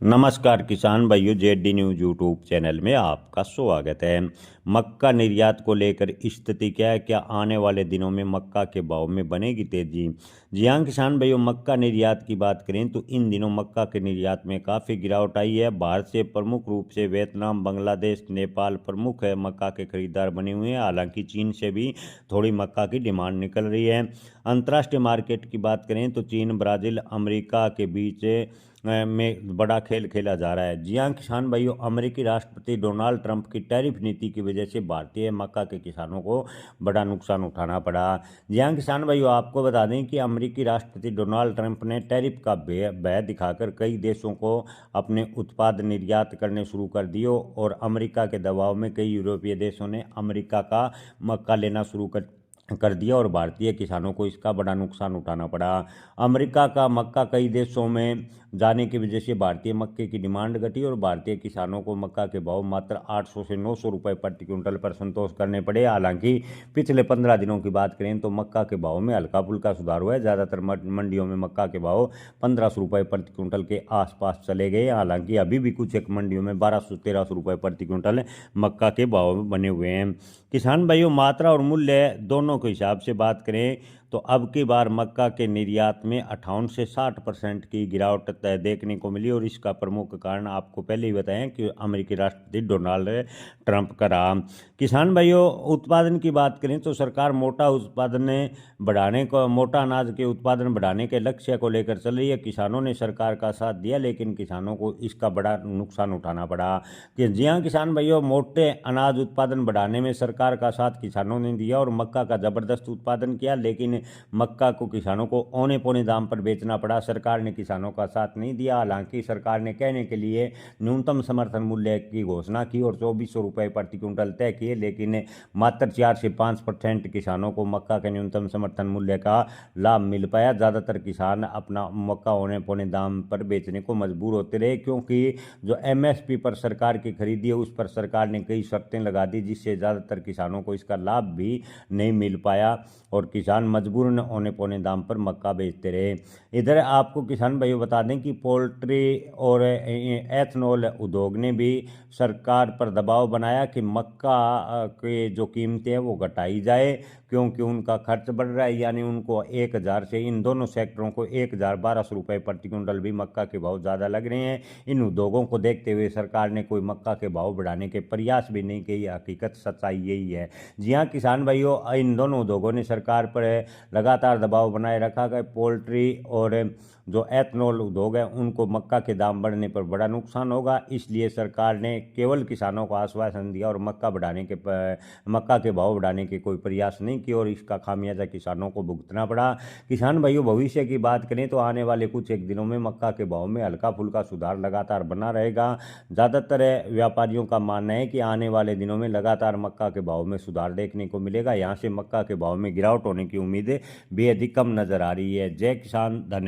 नमस्कार किसान भाइयों, जेडी न्यूज यूट्यूब चैनल में आपका स्वागत है। मक्का निर्यात को लेकर स्थिति क्या है? क्या आने वाले दिनों में मक्का के भाव में बनेगी तेजी? जी हाँ किसान भाइयों, मक्का निर्यात की बात करें तो इन दिनों मक्का के निर्यात में काफ़ी गिरावट आई है। भारत से प्रमुख रूप से वियतनाम, बांग्लादेश, नेपाल प्रमुख है मक्का के खरीदार बने हुए हैं। हालांकि चीन से भी थोड़ी मक्का की डिमांड निकल रही है। अंतर्राष्ट्रीय मार्केट की बात करें तो चीन, ब्राज़ील, अमेरिका के बीच में बड़ा खेल खेला जा रहा है। जी हाँ किसान भाइयों, अमेरिकी राष्ट्रपति डोनाल्ड ट्रंप की टैरिफ नीति की वजह से भारतीय मक्का के किसानों को बड़ा नुकसान उठाना पड़ा। जी हाँ किसान भाइयों, आपको बता दें कि अमेरिकी राष्ट्रपति डोनाल्ड ट्रंप ने टैरिफ का भय दिखाकर कई देशों को अपने उत्पाद निर्यात करने शुरू कर दिए और अमेरिका के दबाव में कई यूरोपीय देशों ने अमेरिका का मक्का लेना शुरू कर दिया और भारतीय किसानों को इसका बड़ा नुकसान उठाना पड़ा। अमेरिका का मक्का कई देशों में जाने की वजह से भारतीय मक्के की डिमांड घटी और भारतीय किसानों को मक्का के भाव मात्र 800 से 900 रुपये प्रति क्विंटल पर संतोष करने पड़े। हालांकि पिछले 15 दिनों की बात करें तो मक्का के भाव में हल्का फुल्का सुधार हुआ है। ज़्यादातर मंडियों में मक्का के भाव 1500 रुपये प्रति क्विंटल के आसपास चले गए। हालांकि अभी भी कुछ एक मंडियों में 1200-1300 रुपये प्रति क्विंटल मक्का के भाव बने हुए हैं। किसान भाइयों, मात्रा और मूल्य दोनों के हिसाब से बात करें तो अब की बार मक्का के निर्यात में 58 से 60% की गिरावट देखने को मिली और इसका प्रमुख कारण आपको पहले ही बताएं कि अमेरिकी राष्ट्रपति डोनाल्ड ट्रंप का रहा। किसान भाइयों, उत्पादन की बात करें तो सरकार मोटा अनाज के उत्पादन बढ़ाने के लक्ष्य को लेकर चल रही है। किसानों ने सरकार का साथ दिया लेकिन किसानों को इसका बड़ा नुकसान उठाना पड़ा। कि जी हाँ किसान भाइयों, मोटे अनाज उत्पादन बढ़ाने में सरकार का साथ किसानों ने दिया और मक्का का जबरदस्त उत्पादन किया, लेकिन मक्का को किसानों को औने पौने दाम पर बेचना पड़ा। सरकार ने किसानों का साथ नहीं दिया। हालांकि सरकार ने कहने के लिए न्यूनतम समर्थन मूल्य की घोषणा की और 2400 रुपये प्रति क्विंटल तय किए, लेकिन मात्र 4 से 5% किसानों को मक्का के न्यूनतम समर्थन मूल्य का लाभ मिल पाया। ज़्यादातर किसान अपना मक्का औने पौने दाम पर बेचने को मजबूर होते रहे, क्योंकि जो एमएसपी पर सरकार की खरीदी है उस पर सरकार ने कई शर्तें लगा दी, जिससे ज़्यादातर किसानों को इसका लाभ भी नहीं मिल पाया और किसान मजबूरन औने पौने दाम पर मक्का बेचते रहे। इधर आपको किसान भाइयों बता दें कि पोल्ट्री और एथनॉल उद्योग ने भी सरकार पर दबाव बनाया कि मक्का के जो कीमतें हैं वो घटाई जाए, क्योंकि उनका खर्च बढ़ रहा है। यानी उनको 1000 से, इन दोनों सेक्टरों को 1000-1200 रुपये प्रति क्विंटल भी मक्का के भाव ज़्यादा लग रहे हैं। इन उद्योगों को देखते हुए सरकार ने कोई मक्का के भाव बढ़ाने के प्रयास भी नहीं किए। हकीकत सच्चाई यही है। जी हाँ किसान भाइयों, इन दोनों उद्योगों ने सरकार पर लगातार दबाव बनाए रखा है। पोल्ट्री और जो एथनॉल उद्योग है उनको मक्का के दाम बढ़ने पर बड़ा नुकसान होगा, इसलिए सरकार ने केवल किसानों को आश्वासन दिया और मक्का के भाव बढ़ाने के कोई प्रयास नहीं किए और इसका खामियाजा किसानों को भुगतना पड़ा। किसान भाइयों, भविष्य की बात करें तो आने वाले कुछ एक दिनों में मक्का के भाव में हल्का फुल्का सुधार लगातार बना रहेगा। ज़्यादातर व्यापारियों का मानना है कि आने वाले दिनों में लगातार मक्का के भाव में सुधार देखने को मिलेगा। यहाँ से मक्का के भाव में गिरावट होने की उम्मीदें बेहद ही कम नजर आ रही है। जय किसान, धन्यवाद।